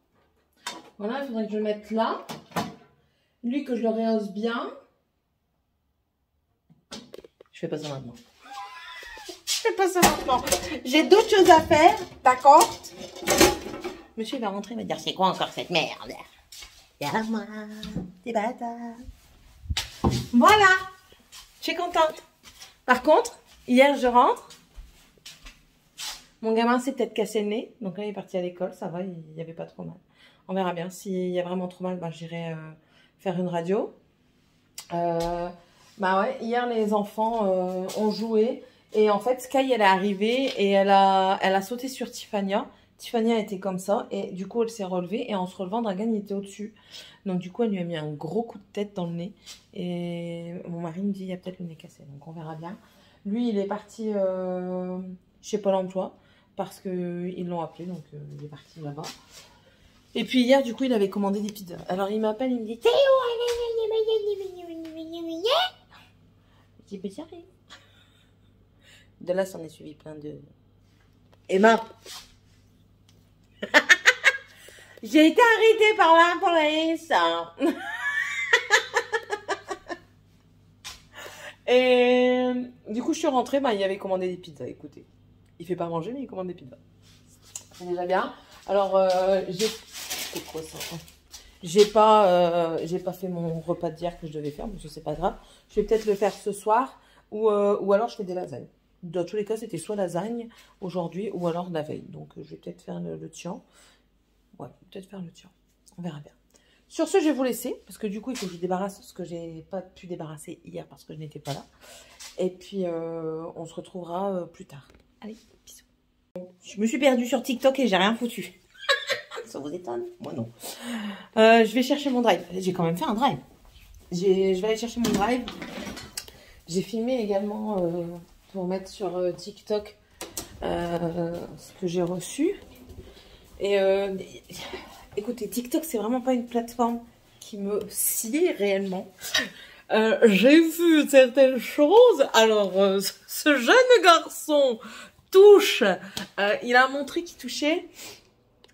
Voilà, il faudrait que je le mette là. Lui, que je le rehausse bien. Je fais pas ça maintenant. Je fais pas ça maintenant. J'ai d'autres choses à faire, d'accord? Monsieur va rentrer, il va dire, c'est quoi encore cette merde? Y'a moi, des bâtards. Voilà, je suis contente. Par contre, hier, je rentre. Mon gamin s'est peut-être cassé le nez. Donc là, il est parti à l'école. Ça va, il n'y avait pas trop mal. On verra bien. S'il y a vraiment trop mal, bah, j'irai faire une radio. Bah ouais, hier, les enfants ont joué. Et en fait, Sky, elle est arrivée et elle a sauté sur Tiffania. Tiffania était comme ça. Et du coup, elle s'est relevée. Et en se relevant, Dragan, il était au-dessus. Donc du coup, elle lui a mis un gros coup de tête dans le nez. Et mon mari me dit, il y a peut-être le nez cassé. Donc on verra bien. Lui, il est parti chez Pôle emploi. Parce qu'ils l'ont appelé, donc il est parti là-bas. Et puis hier, du coup, il avait commandé des pizzas. Alors il m'appelle, il me dit Théo, je dis, mais j'arrive. De là, s'en est suivi plein de... Emma. J'ai été arrêtée par la police. Et du coup, je suis rentrée, bah, il avait commandé des pizzas, écoutez. Il fait pas manger, mais il commande des pizzas. C'est déjà bien. Alors, c'est quoi ça? J'ai pas fait mon repas d'hier que je devais faire, mais c'est pas grave. Je vais peut-être le faire ce soir, ou alors je fais des lasagnes. Dans tous les cas, c'était soit lasagne aujourd'hui, ou alors la veille. Donc, je vais peut-être faire le tian. Ouais, peut-être faire le tian. On verra bien. Sur ce, je vais vous laisser, parce que du coup, il faut que je débarrasse ce que j'ai pas pu débarrasser hier, parce que je n'étais pas là. Et puis, on se retrouvera plus tard. Allez, bisous. Je me suis perdue sur TikTok et j'ai rien foutu. Ça vous étonne? Moi non. Je vais chercher mon drive. J'ai quand même fait un drive. Je vais aller chercher mon drive. J'ai filmé également pour mettre sur TikTok ce que j'ai reçu. Et écoutez, TikTok, c'est vraiment pas une plateforme qui me scie réellement. J'ai vu certaines choses. Alors, ce jeune garçon touche. Il a montré qu'il touchait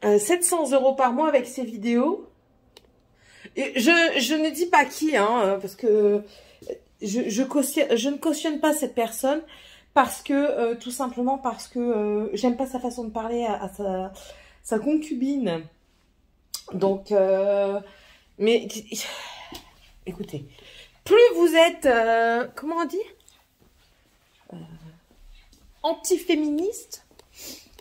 700 € par mois avec ses vidéos. Et je ne dis pas qui, hein, parce que je ne cautionne pas cette personne parce que tout simplement parce que j'aime pas sa façon de parler à sa concubine. Donc, mais écoutez, plus vous êtes, comment on dit, anti-féministe,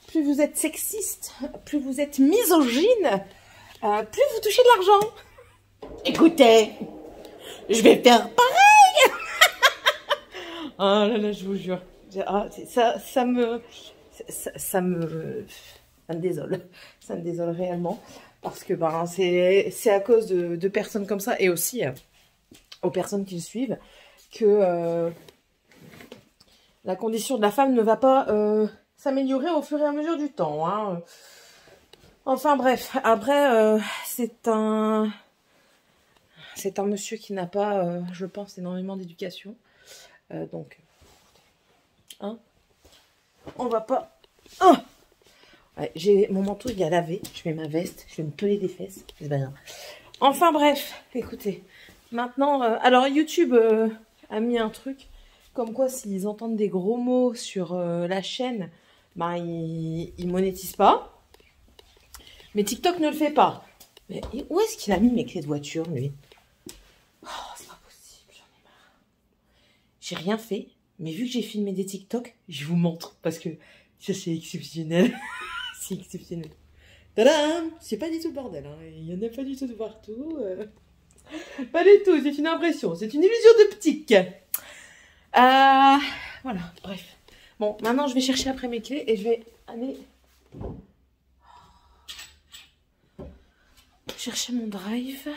plus vous êtes sexiste, plus vous êtes misogyne, plus vous touchez de l'argent. Écoutez, je vais faire pareil. Oh là là, je vous jure. Ça me désole. Ça me désole réellement. Parce que ben, c'est à cause de personnes comme ça et aussi aux personnes qui le suivent que la condition de la femme ne va pas s'améliorer au fur et à mesure du temps. Hein. Enfin bref, après c'est un monsieur qui n'a pas, je pense, énormément d'éducation. Donc, hein, on va pas... Oh, ouais, j'ai mon manteau, il est à laver. Je mets ma veste, je vais me peler des fesses. C'est pas grave. Enfin bref, écoutez. Maintenant, alors YouTube a mis un truc comme quoi s'ils entendent des gros mots sur la chaîne, bah, ils monétisent pas. Mais TikTok ne le fait pas. Mais où est-ce qu'il a mis mes clés de voiture, lui? Oh, c'est pas possible, j'en ai marre. J'ai rien fait, mais vu que j'ai filmé des TikTok, je vous montre parce que ça c'est exceptionnel. C'est exceptionnel. Tadam! C'est pas du tout le bordel, hein. Il y en a pas du tout de partout. Pas du tout, c'est une impression, c'est une illusion d'optique. Voilà, bref. Bon, maintenant je vais chercher après mes clés et je vais aller chercher mon drive.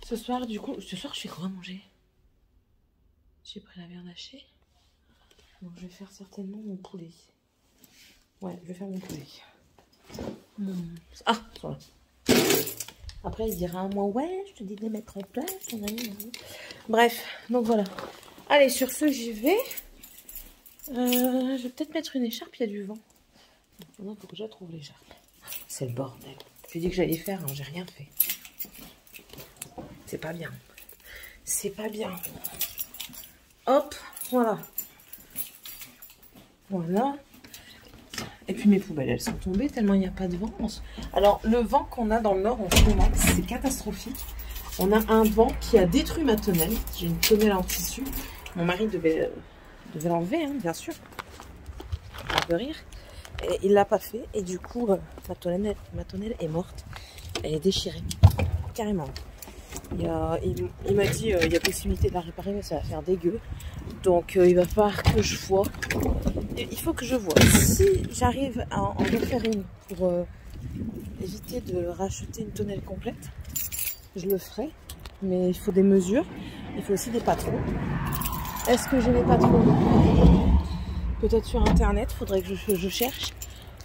Ce soir, du coup, ce soir je fais quoi à manger? J'ai pris la viande hachée. Donc je vais faire certainement mon poulet. Ouais, je vais faire mon poulet. Ah, voilà. Après, il dira à moi, ouais, je te dis de les mettre en place. Bref, donc voilà. Allez, sur ce, j'y vais. Je vais peut-être mettre une écharpe, il y a du vent. Maintenant, il faut que je trouve l'écharpe. C'est le bordel. J'ai dit que j'allais faire, hein, j'ai rien fait. C'est pas bien. C'est pas bien. Hop, voilà. Voilà. Et puis mes poubelles, elles sont tombées tellement il n'y a pas de vent. Alors, le vent qu'on a dans le nord en ce moment, c'est catastrophique. On a un vent qui a détruit ma tonnelle. J'ai une tonnelle en tissu. Mon mari devait l'enlever, hein, bien sûr. On peut rire. Et il l'a pas fait. Et du coup, ma tonnelle est morte. Elle est déchirée. Carrément. Il m'a dit il y a possibilité de la réparer, mais ça va faire dégueu. Donc il va falloir que je vois. Il faut que je vois. Si j'arrive à en refaire une pour éviter de racheter une tonnelle complète, je le ferai. Mais il faut des mesures. Il faut aussi des patrons. Est-ce que j'ai les patrons? Peut-être sur internet, il faudrait que je cherche.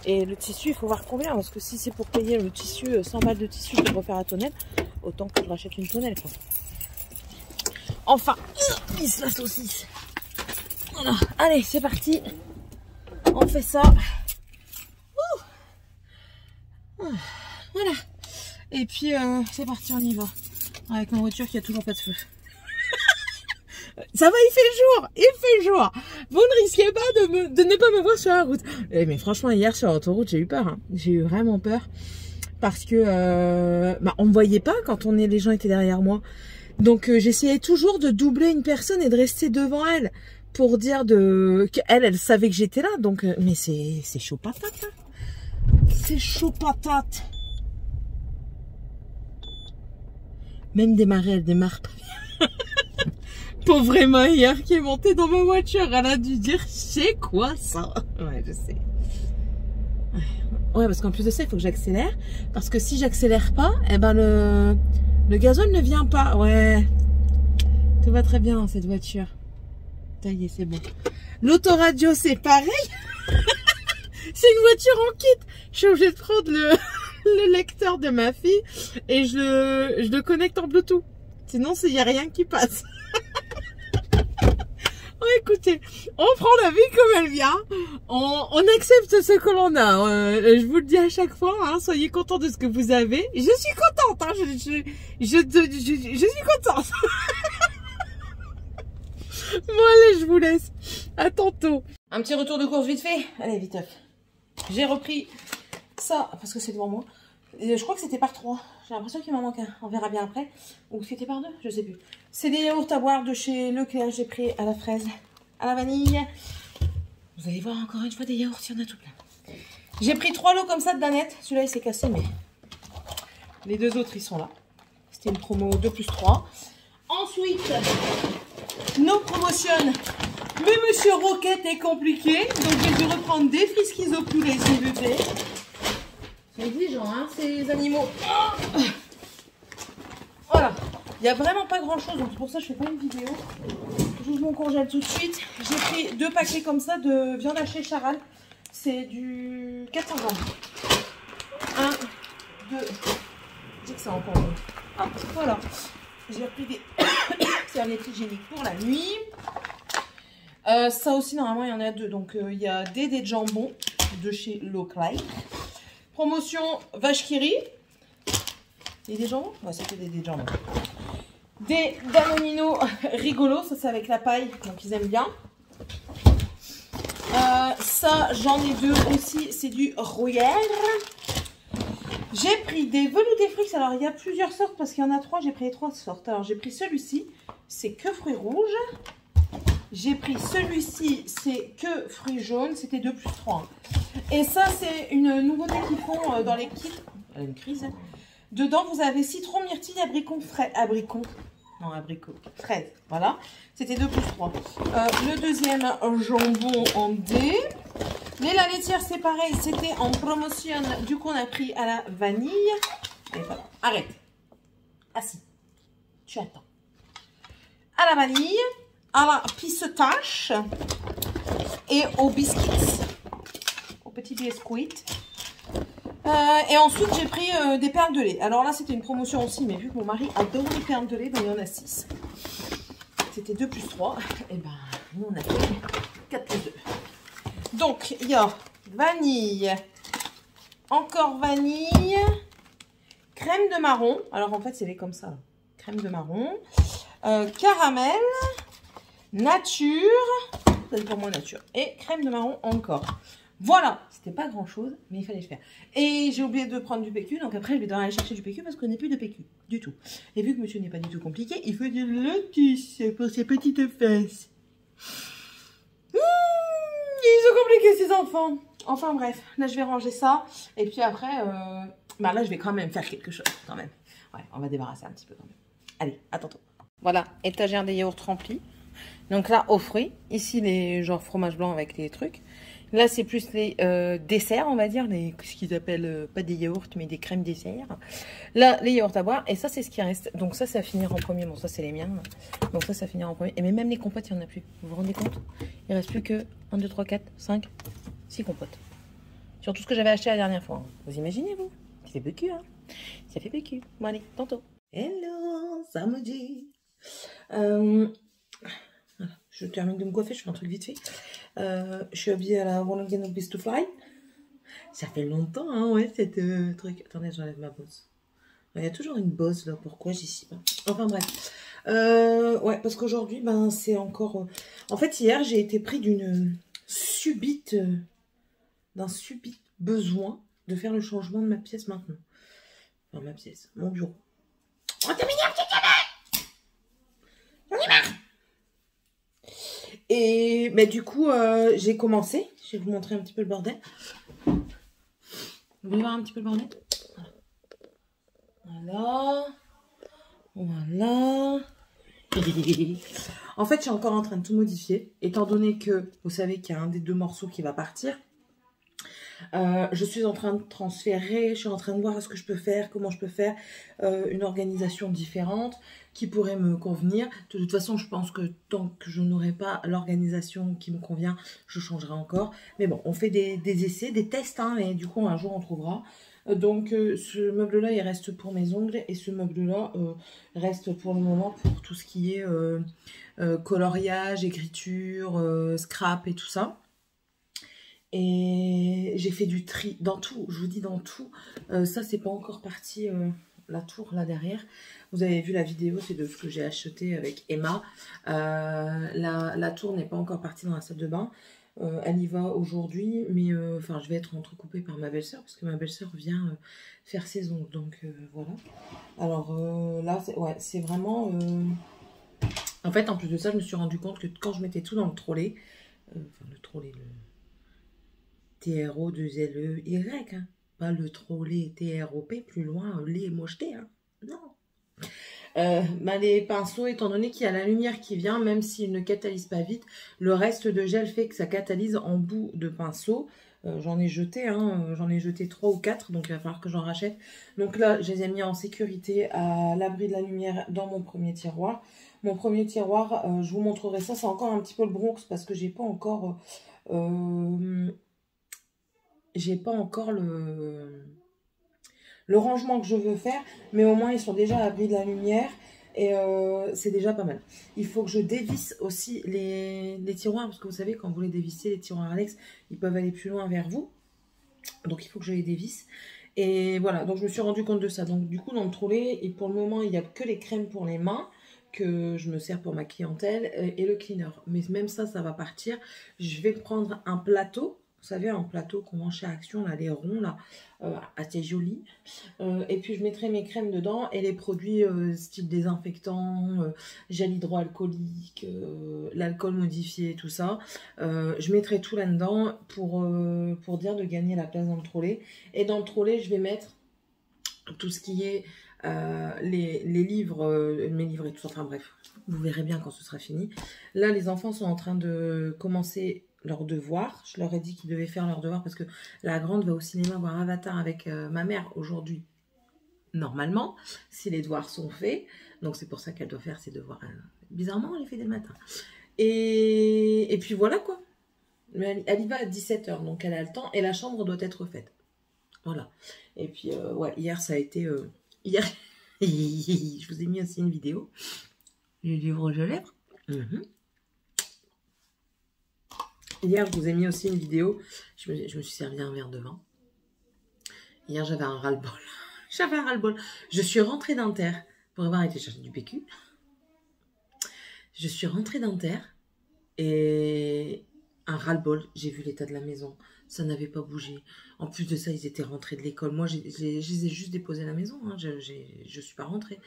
Et le tissu, il faut voir combien. Parce que si c'est pour payer le tissu, 100 balles de tissu pour refaire la tonnelle, autant que je rachète une tonnelle, quoi. Enfin, il se la saucisse. Voilà, allez, c'est parti. On fait ça. Voilà. Et puis, c'est parti, on y va. Avec ma voiture qui a toujours pas de feu. Ça va, il fait jour. Il fait jour. Vous ne risquez pas de ne pas me voir sur la route. Mais franchement, hier sur l'autoroute, j'ai eu peur. Hein. J'ai eu vraiment peur. Parce que on me voyait pas quand les gens étaient derrière moi. Donc j'essayais toujours de doubler une personne et de rester devant elle pour dire qu'elle, elle savait que j'étais là. Donc mais c'est chaud patate. Hein. C'est chaud patate. Même démarrer, elle démarre pas bien. Pauvre Emma hier qui est montée dans ma voiture, elle a dû dire c'est quoi ça? Ouais, je sais. Ouais, parce qu'en plus de ça, il faut que j'accélère. Parce que si j'accélère pas, eh ben le gazole ne vient pas. Ouais. Tout va très bien dans cette voiture. Ça y est, c'est bon. L'autoradio, c'est pareil. C'est une voiture en kit. Je suis obligée de prendre le lecteur de ma fille et je le connecte en Bluetooth. Sinon, il n'y a rien qui passe. Oh, écoutez, on prend la vie comme elle vient, on accepte ce que l'on a, je vous le dis à chaque fois, hein, soyez contents de ce que vous avez. Je suis contente, hein, je suis contente. Bon allez, je vous laisse, à tantôt. Un petit retour de course vite fait, allez vite. J'ai repris ça, parce que c'est devant moi, et je crois que c'était par 3. J'ai l'impression qu'il m'en manque un. On verra bien après. Ou c'était par 2, je sais plus. C'est des yaourts à boire de chez Leclerc. J'ai pris à la fraise, à la vanille. Vous allez voir encore une fois des yaourts, il y en a tout plein. J'ai pris 3 lots comme ça de Danette. Celui-là, il s'est cassé, mais les 2 autres, ils sont là. C'était une promo 2+3. Ensuite, nos promotions. Mais Monsieur Roquette est compliqué. Donc, j'ai dû reprendre des friskies au poulet, s'il vous plaît. C'est exigeant, hein, ces animaux. Oh, voilà. Il n'y a vraiment pas grand chose, donc c'est pour ça que je fais pas une vidéo. J'ouvre mon congèle tout de suite. J'ai pris 2 paquets comme ça de viande hachée Charal. C'est du 400 grammes. 1, 2. Je dis que c'est encore bon. Hop, voilà. J'ai pris des serviettes hygiéniques pour la nuit. Ça aussi, normalement, il y en a 2. Donc, il y a des dés de jambon de chez Leclerc. Promotion vache qui rit. Il y a des jambons? Ouais, c'était des jambons. Des Danonino rigolos. Ça, c'est avec la paille. Donc, ils aiment bien. Ça, j'en ai 2 aussi. C'est du gruyère. J'ai pris des veloutés fruits. Alors, il y a plusieurs sortes parce qu'il y en a 3. J'ai pris 3 sortes. Alors, j'ai pris celui-ci. C'est que fruits rouges. J'ai pris celui-ci, c'est que fruits jaunes, c'était 2+3. Et ça, c'est une nouveauté qu'ils font dans les kits. Elle a une crise. Dedans, vous avez citron, myrtille, abricot, fraise. Voilà, c'était 2+3. Le deuxième, jambon en D. Les la laitière, c'est pareil, c'était en promotion. Du coup, on a pris à la vanille. Et voilà, arrête. Assis. Tu attends. À la vanille. À la pistache et aux biscuits, aux petits biscuits. Et ensuite, j'ai pris des perles de lait. Alors là, c'était une promotion aussi, mais vu que mon mari adore les perles de lait, ben, il y en a 6. C'était 2 plus 3. Et ben, nous, on a fait 4 plus 2. Donc, il y a vanille, encore vanille, crème de marron. Alors, en fait, c'est comme ça. Là. Crème de marron, caramel, nature, c'est pour moi nature, et crème de marron encore. Voilà, c'était pas grand chose, mais il fallait le faire. Et j'ai oublié de prendre du PQ, donc après je vais devoir aller chercher du PQ parce qu'on n'a plus de PQ, du tout. Et vu que monsieur n'est pas du tout compliqué, il faut du lotus pour ses petites fesses. Ils sont compliqués ces enfants. Enfin bref, là je vais ranger ça, et puis après, bah là je vais quand même faire quelque chose, quand même. Ouais, on va débarrasser un petit peu quand même. Allez, à tantôt. Voilà, étagère des yaourts remplis. Donc là, aux fruits. Ici, les genre fromage blanc avec les trucs. Là, c'est plus les desserts, on va dire. Ce qu'ils appellent, pas des yaourts, mais des crèmes desserts. Là, les yaourts à boire. Et ça, c'est ce qui reste. Donc ça, ça va finir en premier. Bon, ça, c'est les miens. Donc ça, ça va finir en premier. Et mais même les compotes, il n'y en a plus. Vous vous rendez compte? Il ne reste plus que 1, 2, 3, 4, 5, 6 compotes. Sur tout ce que j'avais acheté la dernière fois. Vous imaginez, vous? Ça fait PQ, hein? Ça fait PQ. Bon, allez, tantôt. Hello, samedi. Voilà, je termine de me coiffer, je fais un truc vite fait. Je suis habillée à la One Again of Beast to Fly. Ça fait longtemps, hein, ouais, cette truc. Attendez, j'enlève ma bosse. Il y a toujours une bosse là, pourquoi j'y suis pas. Enfin bref. Ouais, parce qu'aujourd'hui, ben, c'est encore. En fait, hier, j'ai été pris d'un subit besoin de faire le changement de ma pièce maintenant. Enfin, ma pièce, mon bureau. Oh, t'as mis un petit canard! J'en ai marre! Et mais du coup, j'ai commencé. Je vais vous montrer un petit peu le bordel. Vous voulez voir un petit peu le bordel? Voilà. Voilà. En fait, je suis encore en train de tout modifier. Étant donné que vous savez qu'il y a un des 2 morceaux qui va partir. Je suis en train de transférer, je suis en train de voir ce que je peux faire, comment je peux faire une organisation différente qui pourrait me convenir. De toute façon, je pense que tant que je n'aurai pas l'organisation qui me convient, je changerai encore. Mais bon, on fait des essais, des tests, hein, et du coup, un jour, on trouvera. Donc, ce meuble-là, il reste pour mes ongles et ce meuble-là reste pour le moment pour tout ce qui est coloriage, écriture, scrap et tout ça. Et j'ai fait du tri dans tout, je vous dis dans tout. Ça, c'est pas encore parti, la tour là derrière. Vous avez vu la vidéo, c'est de ce que j'ai acheté avec Emma. La tour n'est pas encore partie dans la salle de bain. Elle y va aujourd'hui, mais enfin, je vais être entrecoupée par ma belle-sœur parce que ma belle-sœur vient faire ses ongles. Donc voilà. Alors là, ouais, c'est vraiment. En fait, en plus de ça, je me suis rendu compte que quand je mettais tout dans le trolley, enfin le trolley, le TRO2LEY, hein. Pas le trolley TROP, plus loin, les mochetés, hein. Non. Bah, les pinceaux, étant donné qu'il y a la lumière qui vient, même s'il ne catalyse pas vite, le reste de gel fait que ça catalyse en bout de pinceau. J'en ai jeté, hein, j'en ai jeté 3 ou 4, donc il va falloir que j'en rachète. Donc là, je les ai mis en sécurité à l'abri de la lumière dans mon premier tiroir. Mon premier tiroir, je vous montrerai ça, c'est encore un petit peu le Bronx parce que j'ai pas encore le rangement que je veux faire, mais au moins ils sont déjà à l'abri de la lumière et c'est déjà pas mal. Il faut que je dévisse aussi les tiroirs, parce que vous savez, quand vous les dévissez, les tiroirs Alex, ils peuvent aller plus loin vers vous. Donc il faut que je les dévisse. Et voilà, donc je me suis rendu compte de ça. Donc du coup, dans le trolley, et pour le moment, il n'y a que les crèmes pour les mains que je me sers pour ma clientèle et le cleaner. Mais même ça, ça va partir. Je vais prendre un plateau. Vous savez, un plateau qu'on vend chez Action, là, les ronds, là, assez joli. Et puis, je mettrai mes crèmes dedans et les produits style désinfectant, gel hydroalcoolique, l'alcool modifié, tout ça. Je mettrai tout là-dedans pour dire de gagner la place dans le trolley. Et dans le trolley, je vais mettre tout ce qui est les livres, mes livres et tout ça. Enfin bref, vous verrez bien quand ce sera fini. Là, les enfants sont en train de commencer leurs devoirs. Je leur ai dit qu'ils devaient faire leurs devoirs parce que la grande va au cinéma voir Avatar avec ma mère aujourd'hui. Normalement, si les devoirs sont faits. Donc c'est pour ça qu'elle doit faire ses devoirs. Bizarrement, elle les fait dès le matin. Et puis voilà quoi. Elle y va à 17 h, donc elle a le temps et la chambre doit être faite. Voilà. Et puis, ouais, hier, ça a été... hier, je vous ai mis aussi une vidéo. J'ai du rouge à lèvres. Hier, je vous ai mis aussi une vidéo. Je me suis servi un verre de vin. Hier, j'avais un ras-le-bol. J'avais un ras-le-bol. Je suis rentrée d'Inter pour avoir été chercher du PQ. Je suis rentrée d'Inter et un ras-le-bol. J'ai vu l'état de la maison. Ça n'avait pas bougé. En plus de ça, ils étaient rentrés de l'école. Moi, je les ai juste déposés à la maison. Hein. Je ne suis pas rentrée.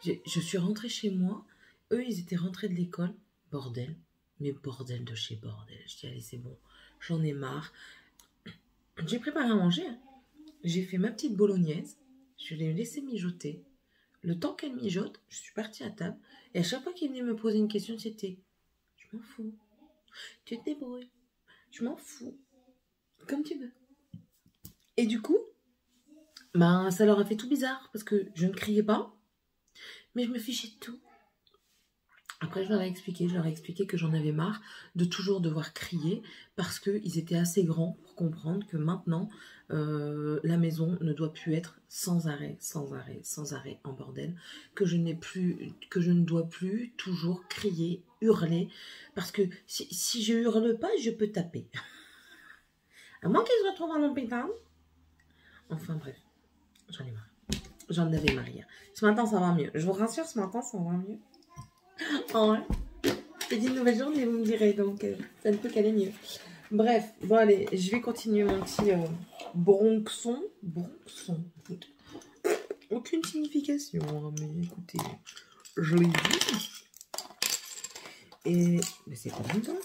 Je suis rentrée chez moi. Eux, ils étaient rentrés de l'école. Bordel. Mais bordel de chez bordel. Je dis, allez, c'est bon. J'en ai marre. J'ai préparé à manger. Hein. J'ai fait ma petite bolognaise. Je l'ai laissée mijoter. Le temps qu'elle mijote, je suis partie à table. Et à chaque fois qu'il venait me poser une question, c'était « Je m'en fous. Tu te débrouilles. Je m'en fous. Comme tu veux. » Et du coup, ben, ça leur a fait tout bizarre. Parce que je ne criais pas. Mais je me fichais de tout. Après, je leur ai expliqué que j'en avais marre de toujours devoir crier parce qu'ils étaient assez grands pour comprendre que maintenant, la maison ne doit plus être sans arrêt en bordel, que je ne dois plus toujours crier, hurler, parce que si je hurle pas, je peux taper. À moins qu'ils se retrouvent en hôpital. Enfin bref, j'en ai marre. J'en avais marre hier. Ce matin, ça va mieux. Je vous rassure, ce matin, ça va mieux. Oh ouais. C'est une nouvelle journée, vous me direz, donc ça ne peut qu'aller mieux. Bref, bon allez, je vais continuer mon petit bronxon. Bronxon. Aucune signification, hein, mais écoutez, je l'ai dit. Et mais c'est pas longtemps.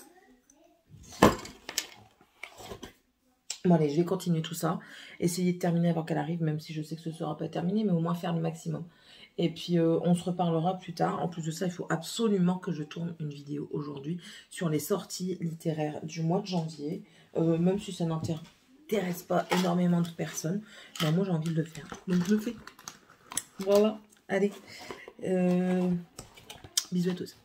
Bon allez, je vais continuer tout ça. Essayer de terminer avant qu'elle arrive, même si je sais que ce ne sera pas terminé, mais au moins faire le maximum. Et puis, on se reparlera plus tard. En plus de ça, il faut absolument que je tourne une vidéo aujourd'hui sur les sorties littéraires du mois de janvier. Même si ça n'intéresse pas énormément de personnes. Ben, moi, j'ai envie de le faire. Donc, je le fais. Voilà. Allez. Bisous à tous.